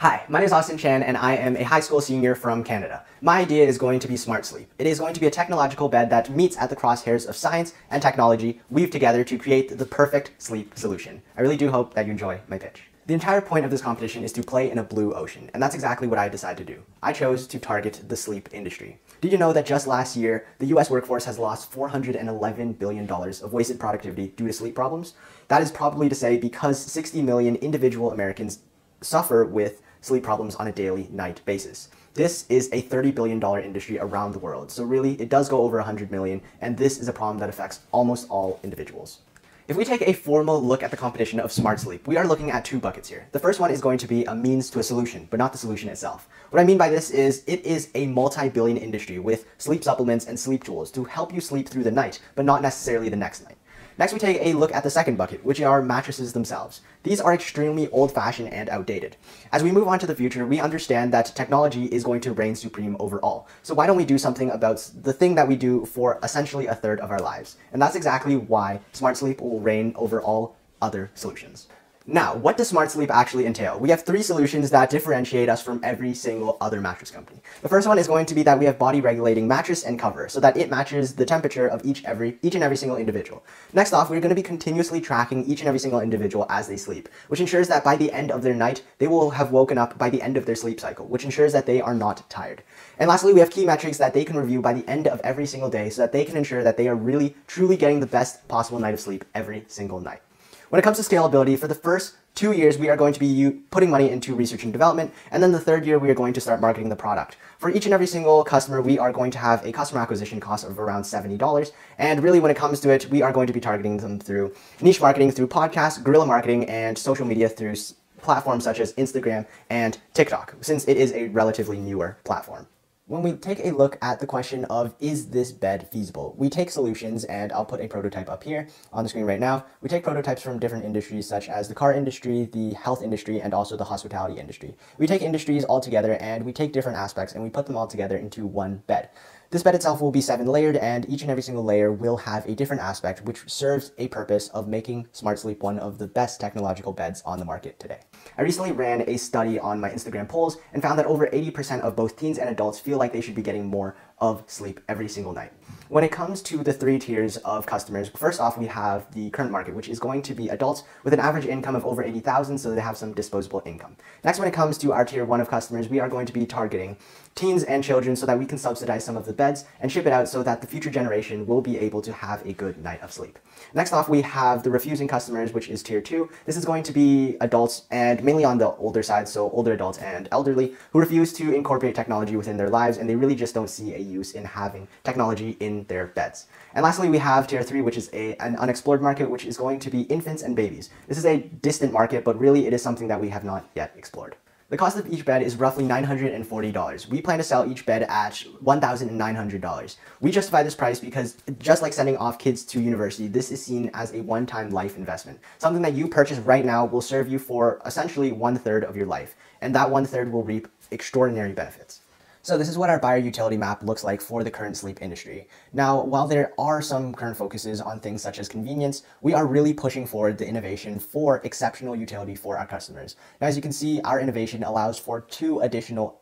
Hi, my name is Austin Chan and I am a high school senior from Canada. My idea is going to be SmartSleep. It is going to be a technological bed that meets at the crosshairs of science and technology weaved together to create the perfect sleep solution. I really do hope that you enjoy my pitch. The entire point of this competition is to play in a blue ocean, and that's exactly what I decided to do. I chose to target the sleep industry. Did you know that just last year, the US workforce has lost $411 billion of wasted productivity due to sleep problems? That is probably to say because 60 million individual Americans suffer with sleep problems on a daily night basis. This is a $30 billion industry around the world, so really it does go over 100 million, and this is a problem that affects almost all individuals. If we take a formal look at the competition of SmartSleep, we are looking at two buckets here. The first one is going to be a means to a solution, but not the solution itself. What I mean by this is it is a multi-billion industry with sleep supplements and sleep tools to help you sleep through the night, but not necessarily the next night. Next, we take a look at the second bucket, which are mattresses themselves. These are extremely old-fashioned and outdated. As we move on to the future, we understand that technology is going to reign supreme over all. So why don't we do something about the thing that we do for essentially a third of our lives? And that's exactly why SmartSleep will reign over all other solutions. Now, what does SmartSleep actually entail? We have three solutions that differentiate us from every single other mattress company. The first one is going to be that we have body regulating mattress and cover so that it matches the temperature of each and every single individual. Next off, we're going to be continuously tracking each and every single individual as they sleep, which ensures that by the end of their night, they will have woken up by the end of their sleep cycle, which ensures that they are not tired. And lastly, we have key metrics that they can review by the end of every single day so that they can ensure that they are really, truly getting the best possible night of sleep every single night. When it comes to scalability, for the first 2 years, we are going to be putting money into research and development, and then the third year, we are going to start marketing the product. For each and every single customer, we are going to have a customer acquisition cost of around $70, and really when it comes to it, we are going to be targeting them through niche marketing, through podcasts, guerrilla marketing, and social media through platforms such as Instagram and TikTok, since it is a relatively newer platform. When we take a look at the question of, is this bed feasible? We take solutions, and I'll put a prototype up here on the screen right now. We take prototypes from different industries such as the car industry, the health industry, and also the hospitality industry. We take industries all together and we take different aspects and we put them all together into one bed. This bed itself will be 7-layered, and each and every single layer will have a different aspect which serves a purpose of making SmartSleep one of the best technological beds on the market today. I recently ran a study on my Instagram polls and found that over 80% of both teens and adults feel like they should be getting more of sleep every single night. When it comes to the three tiers of customers, first off, we have the current market, which is going to be adults with an average income of over $80,000, so they have some disposable income. Next, when it comes to our tier 1 of customers, we are going to be targeting teens and children so that we can subsidize some of the beds and ship it out so that the future generation will be able to have a good night of sleep. Next off, we have the refusing customers, which is tier 2. This is going to be adults, and mainly on the older side, so older adults and elderly, who refuse to incorporate technology within their lives, and they really just don't see a use in having technology in their beds. And lastly, we have tier 3, which is an unexplored market, which is going to be infants and babies. This is a distant market, but really it is something that we have not yet explored. The cost of each bed is roughly $940. We plan to sell each bed at $1,900. We justify this price because just like sending off kids to university, this is seen as a one-time life investment. Something that you purchase right now will serve you for essentially 1/3 of your life, and that 1/3 will reap extraordinary benefits. So this is what our buyer utility map looks like for the current sleep industry. Now, while there are some current focuses on things such as convenience, we are really pushing forward the innovation for exceptional utility for our customers. Now, as you can see, our innovation allows for 2 additional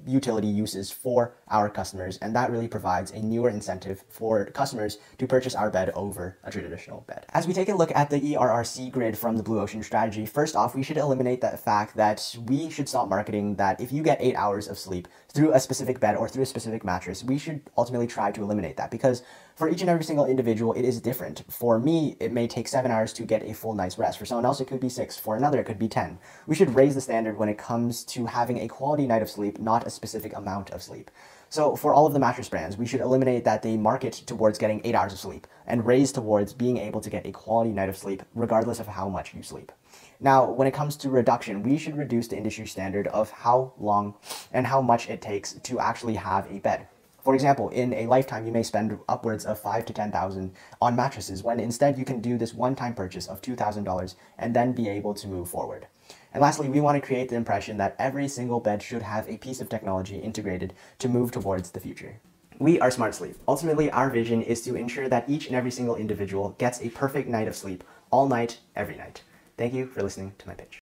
utility uses for our customers, and that really provides a newer incentive for customers to purchase our bed over a traditional bed. As we take a look at the ERRC grid from the Blue Ocean strategy, first off, we should eliminate the fact that we should stop marketing that if you get 8 hours of sleep through a specific bed or through a specific mattress, we should ultimately try to eliminate that, because for each and every single individual, it is different. For me, it may take 7 hours to get a full night's rest. For someone else, it could be 6. For another, it could be 10. We should raise the standard when it comes to having a quality night of sleep, not a specific amount of sleep. So for all of the mattress brands, we should eliminate that they market towards getting 8 hours of sleep and raise towards being able to get a quality night of sleep regardless of how much you sleep. Now, when it comes to reduction, we should reduce the industry standard of how long and how much it takes to actually have a bed. For example, in a lifetime, you may spend upwards of $5,000 to $10,000 on mattresses, when instead you can do this one-time purchase of $2,000 and then be able to move forward. And lastly, we want to create the impression that every single bed should have a piece of technology integrated to move towards the future. We are SmartSleep. Ultimately, our vision is to ensure that each and every single individual gets a perfect night of sleep all night, every night. Thank you for listening to my pitch.